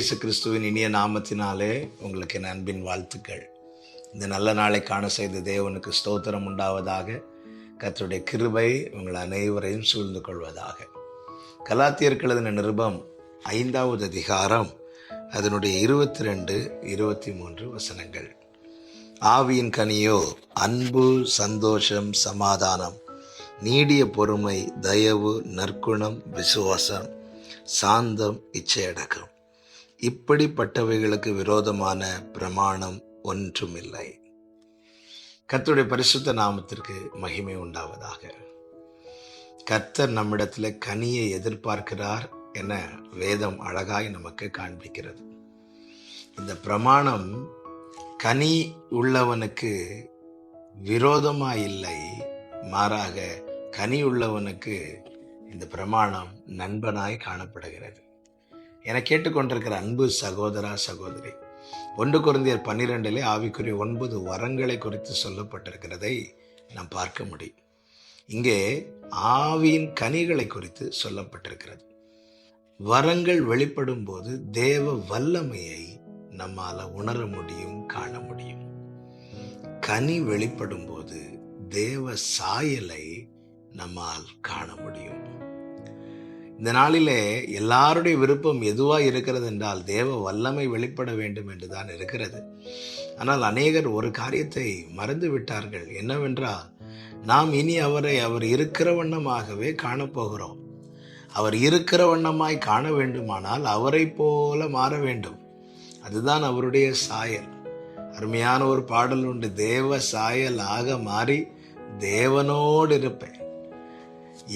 இயேசு கிறிஸ்துவின் இனிய நாமத்தினாலே உங்களுக்கு என் அன்பின் வாழ்த்துக்கள். இந்த நல்ல நாளை காண செய்த தேவனுக்கு ஸ்தோத்திரம் உண்டாவதாக. கர்த்தருடைய கிருபை உங்கள் அனைவரையும் சூழ்ந்து கொள்வதாக. கலாத்தியருக்கு எழுதின நிருபம் 5வது அதிகாரம் அதனுடைய 22, 23 வசனங்கள். ஆவியின் கனியோ அன்பு, சந்தோஷம், சமாதானம், நீடிய பொறுமை, தயவு, நற்குணம், விசுவாசம், சாந்தம், இச்சையடக்கம். இப்படிப்பட்டவைகளுக்கு விரோதமான பிரமாணம் ஒன்றுமில்லை. கர்த்தருடைய பரிசுத்த நாமத்திற்கு மகிமை உண்டாவதாக. கர்த்தர் நம்மிடத்தில் கனியை எதிர்பார்க்கிறார் என வேதம் அழகாய் நமக்கு காண்பிக்கிறது. இந்த பிரமாணம் கனி உள்ளவனுக்கு விரோதமாய் இல்லை, மாறாக கனி உள்ளவனுக்கு இந்த பிரமாணம் நண்பனாய் காணப்படுகிறது. என கேட்டுக்கொண்டிருக்கிற அன்பு சகோதரா, சகோதரி, 1 கொரிந்தியர் 12 ஆவிக்குரிய 9 வரங்களை குறித்து சொல்லப்பட்டிருக்கிறதை நாம் பார்க்க முடியும். இங்கே ஆவியின் கனிகளை குறித்து சொல்லப்பட்டிருக்கிறது. வரங்கள் வெளிப்படும் போது தேவ வல்லமையை நம்மால உணர முடியும், காண முடியும். கனி வெளிப்படும் போது தேவ சாயலை நம்மால் காண முடியும். இந்த நாளிலே எல்லாருடைய விருப்பம் எதுவா இருக்கிறது என்றால் தேவ வல்லமை வெளிப்பட வேண்டும் என்றுதான் இருக்கிறது. ஆனால் அநேகர் ஒரு காரியத்தை மறந்து விட்டார்கள். என்னவென்றால், நாம் இனி அவர் இருக்கிற வண்ணமாகவே காணப்போகிறோம். அவர் இருக்கிற வண்ணமாய் காண வேண்டுமானால் அவரை போல மாற வேண்டும். அதுதான் அவருடைய சாயல். அருமையான ஒரு பாடல் உண்டு, தேவ சாயல் ஆக மாறி தேவனோடு இருப்பேன்.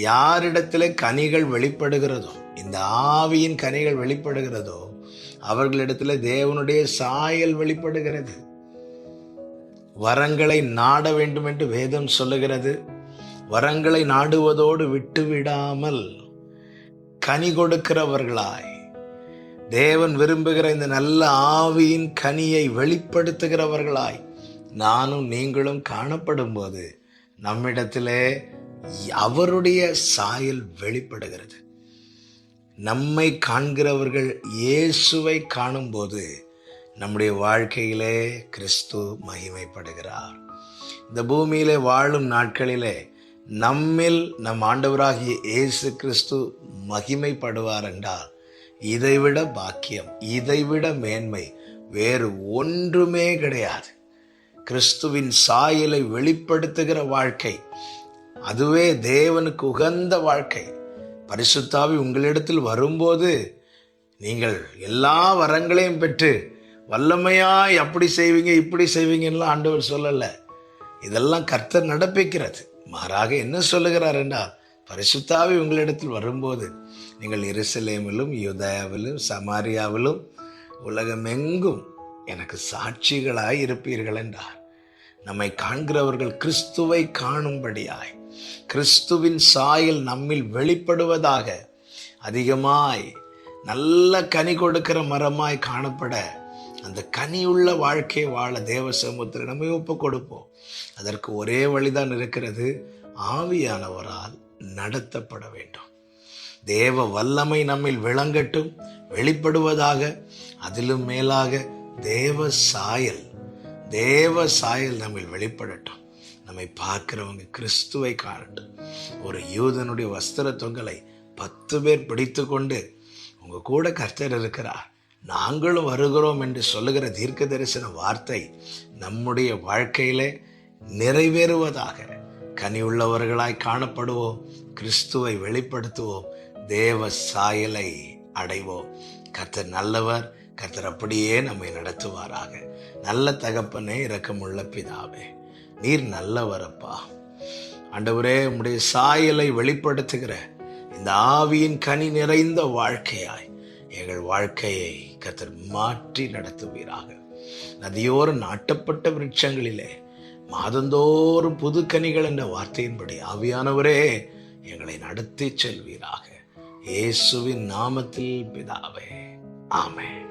யாரிடத்துல கனிகள் வெளிப்படுகிறதோ, இந்த ஆவியின் கனிகள் வெளிப்படுகிறதோ, அவர்களிடத்துல தேவனுடைய சாயல் வெளிப்படுகிறது. வரங்களை நாட வேண்டும் என்று வேதம் சொல்லுகிறது. வரங்களை நாடுவதோடு விட்டுவிடாமல் கனி கொடுக்கிறவர்களாய், தேவன் விரும்புகிற இந்த நல்ல ஆவியின் கனியை வெளிப்படுத்துகிறவர்களாய் நானும் நீங்களும் காணப்படும் போது நம்மிடத்திலே அவருடைய சாயல் வெளிப்படுகிறது. நம்மை காண்கிறவர்கள் இயேசுவை காணும்போது நம்முடைய வாழ்க்கையிலே கிறிஸ்து மகிமைப்படுகிறார். இந்த பூமியிலே வாழும் நாட்களிலே நம்மில் நம் ஆண்டவராகிய இயேசு கிறிஸ்து மகிமைப்படுவார் என்றால் இதைவிட பாக்கியம், இதைவிட மேன்மை வேறு ஒன்றுமே கிடையாது. கிறிஸ்துவின் சாயலை வெளிப்படுத்துகிற வாழ்க்கை, அதுவே தேவனுக்கு உகந்த வாழ்க்கை. பரிசுத்த ஆவி உங்களிடத்தில் வரும்போது நீங்கள் எல்லா வரங்களையும் பெற்று வல்லமையாய் அப்படி செய்வீங்க, இப்படி செய்வீங்கன்னு ஆண்டவர் சொல்லல. இதெல்லாம் கர்த்தர் நடப்பிக்கிறது. மாறாக என்ன சொல்லுகிறார் என்றால், பரிசுத்த ஆவி உங்களிடத்தில் வரும்போது நீங்கள் எருசலேமிலும், யூதேயாவிலும், சமாரியாவிலும், உலகமெங்கும் எனக்கு சாட்சிகளாய் இருப்பீர்கள் என்றார். நம்மை காண்கிறவர்கள் கிறிஸ்துவை காணும்படியாய், கிறிஸ்துவின் சாயல் நம்மில் வெளிப்படுவதாக, அதிகமாய் நல்ல கனி கொடுக்கிற மரமாய் காணப்பட, அந்த கனியுள்ள வாழ்க்கை வாழ தேவ சமூகத்தில் நம்மை ஒப்பு கொடுப்போம். அதற்கு ஒரே வழிதான் இருக்கிறது, ஆவியானவரால் நடத்தப்பட வேண்டும். தேவ வல்லமை நம்மில் விளங்கட்டும், வெளிப்படுவதாக. அதிலும் மேலாக தேவ சாயல் நம்மில் வெளிப்படட்டும். நம்மை பார்க்கிறவங்க கிறிஸ்துவை காணட்டும். ஒரு யூதனுடைய வஸ்திர தொங்கலை 10 பேர் பிடித்து கொண்டு உங்க கூட கர்த்தர் இருக்கிறார், நாங்களும் வருகிறோம் என்று சொல்லுகிற தீர்க்க தரிசன வார்த்தை நம்முடைய வாழ்க்கையிலே நிறைவேறுவதாக. கனி உள்ளவர்களாய் காணப்படுவோம், கிறிஸ்துவை வெளிப்படுத்துவோம், தேவ சாயலை அடைவோம். கர்த்தர் நல்லவர். கர்த்தர் அப்படியே நம்மை நடத்துவாராக. நல்ல தகப்பனே, இரக்கமுள்ள பிதாவே, நீர் நல்லவரப்பா. ஆண்டவரே, உம்முடைய சாயலை வெளிப்படுத்துகிற இந்த ஆவியின் கனி நிறைந்த வாழ்க்கையாய் எங்கள் வாழ்க்கையை கர்த்தர் மாற்றி நடத்துவீராக. நதியோர நாட்டப்பட்ட விருட்சங்களிலே மாதந்தோறும் புது கனிகள் என்ற வார்த்தையின்படி ஆவியானவரே எங்களை நடத்தி செல்வீராக. இயேசுவின் நாமத்தில் பிதாவே, ஆமென்.